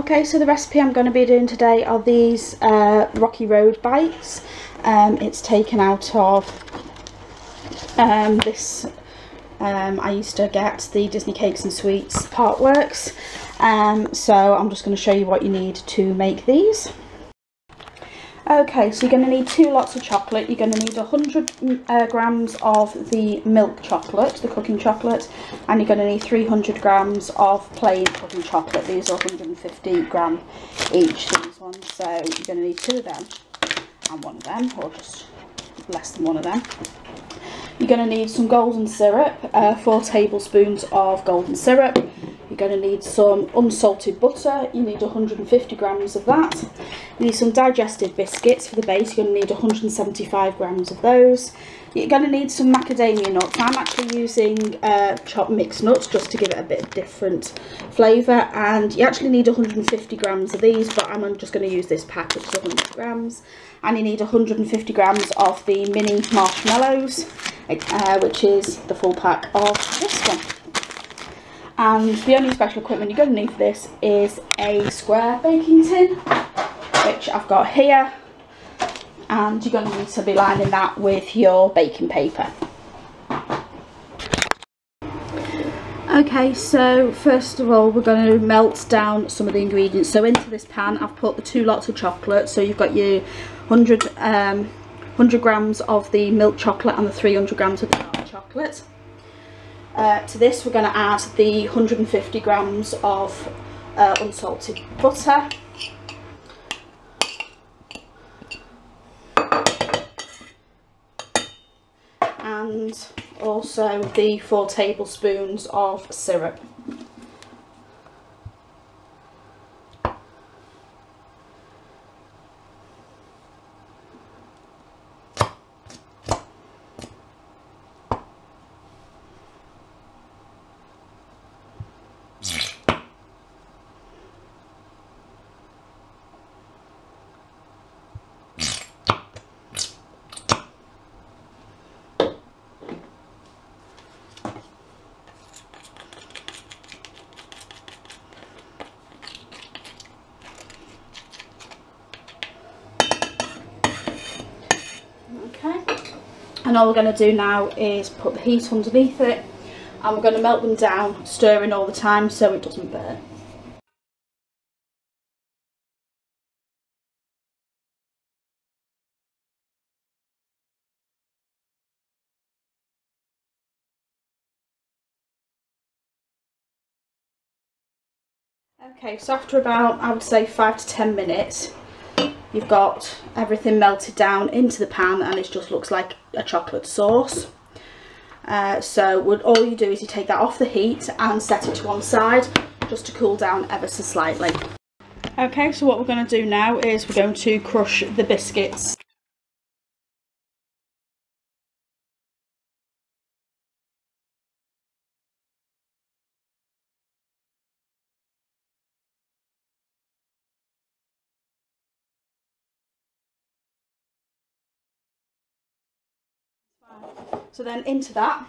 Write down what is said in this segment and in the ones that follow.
Okay, so the recipe I'm going to be doing today are these Rocky Road bites. It's taken out of this, I used to get the Disney Cakes and Sweets Partworks. So I'm just going to show you what you need to make these. Okay, so you're going to need 2 lots of chocolate. You're going to need 100 grams of the milk chocolate, the cooking chocolate, and you're going to need 300 grams of plain cooking chocolate. These are 150 gram each, these ones. So you're going to need 2 of them and 1 of them, or just less than 1 of them. You're going to need some golden syrup, 4 tablespoons of golden syrup. You're going to need some unsalted butter. You need 150 grams of that. You need some digestive biscuits for the base. You're going to need 175 grams of those. You're going to need some macadamia nuts. I'm actually using chopped mixed nuts just to give it a bit of different flavour. And you actually need 150 grams of these, but I'm just going to use this pack, which is 100 grams. And you need 150 grams of the mini marshmallows, which is the full pack of this one. And the only special equipment you're going to need for this is a square baking tin, which I've got here, and you're going to need to be lining that with your baking paper. Okay, so first of all we're going to melt down some of the ingredients. So into this pan I've put the 2 lots of chocolate, so you've got your 100 grams of the milk chocolate and the 300 grams of the dark chocolate. To this we're going to add the 150 grams of unsalted butter, and also the 4 tablespoons of syrup. And all we're going to do now is put the heat underneath it, and we're going to melt them down, stirring all the time so it doesn't burn. Okay, so after about, I would say 5 to 10 minutes, you've got everything melted down into the pan and it just looks like a chocolate sauce. So all you do is you take that off the heat and set it to one side just to cool down ever so slightly. Okay, so what we're going to do now is we're going to crush the biscuits. So then into that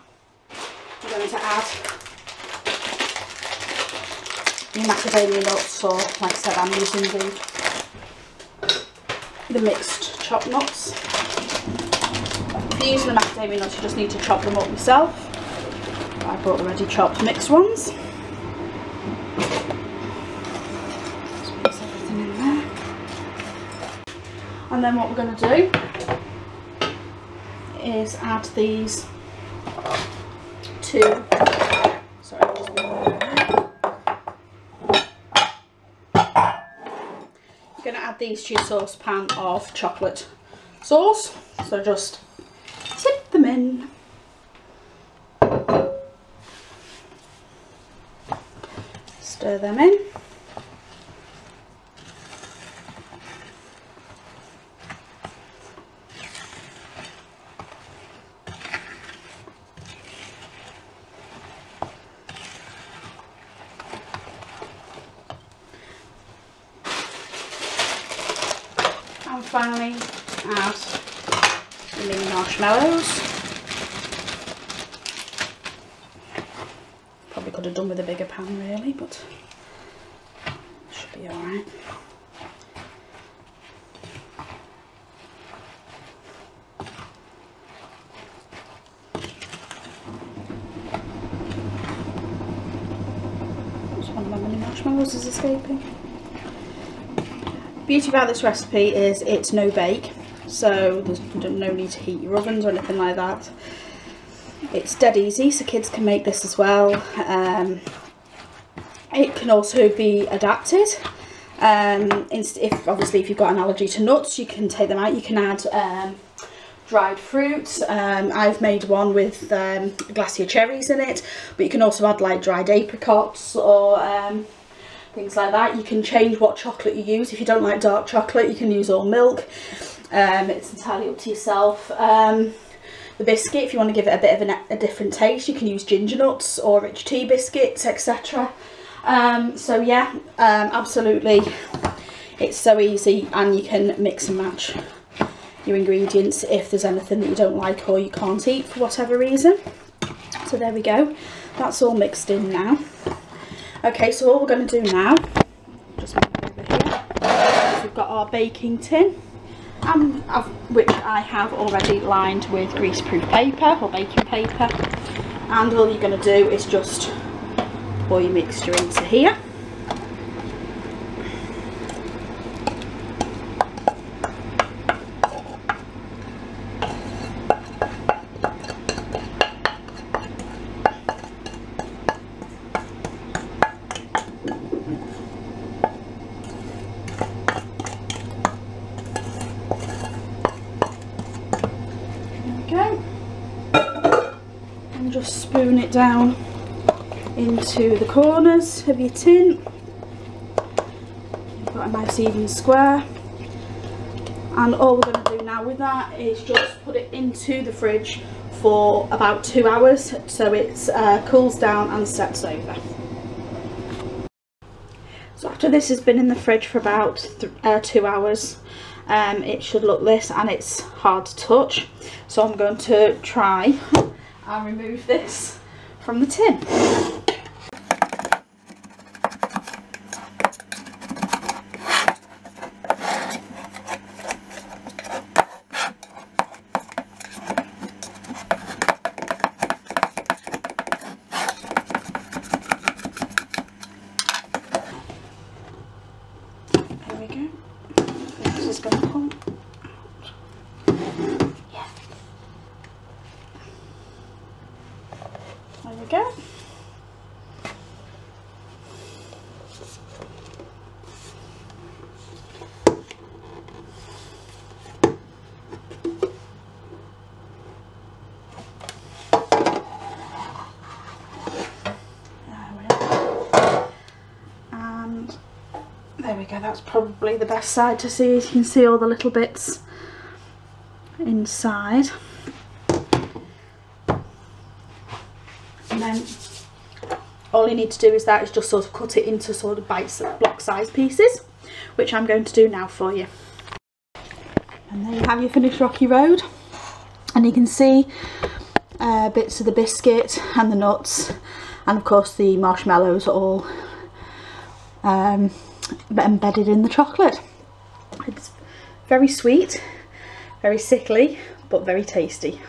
we're going to add the macadamia nuts, or like I said I'm using the mixed chopped nuts. If you're using the macadamia nuts you just need to chop them up yourself. I bought the ready chopped mixed ones. Just mix everything in there. And then what we're going to do is add these to, sorry, you're going to add these to your saucepan of chocolate sauce, so just tip them in. Stir them in. And finally add the mini marshmallows. Probably could have done with a bigger pan really, but it should be be alright. One of my mini marshmallows is escaping. The beauty about this recipe is it's no bake, so there's no need to heat your ovens or anything like that. It's dead easy, so kids can make this as well. It can also be adapted. If you've got an allergy to nuts, you can take them out. You can add dried fruits. I've made one with glacier cherries in it, but you can also add like dried apricots or things like that. You can change what chocolate you use. If you don't like dark chocolate, you can use all milk. It's entirely up to yourself. The biscuit, if you want to give it a bit of a different taste, you can use ginger nuts or rich tea biscuits, etc. So yeah, absolutely, it's so easy, and you can mix and match your ingredients if there's anything that you don't like or you can't eat for whatever reason. So there we go, that's all mixed in now. Okay, so all we're going to do now, just move over here, is we've got our baking tin, which I have already lined with greaseproof paper or baking paper, and all you're going to do is just pour your mixture into here. And just spoon it down into the corners of your tin. You've got a nice even square, and all we're going to do now with that is just put it into the fridge for about 2 hours so it cools down and sets over. So after this has been in the fridge for about 2 hours, it should look this, and it's hard to touch, so I'm going to try and remove this from the tin. There we go. This is going to come out. Yeah. There we go. And there we go, that's probably the best side to see. You can see all the little bits inside. And then all you need to do is just sort of cut it into sort of block size pieces, which I'm going to do now for you. And there you have your finished Rocky Road, and you can see bits of the biscuit and the nuts, and of course the marshmallows are all embedded in the chocolate. It's very sweet, very sickly, but very tasty.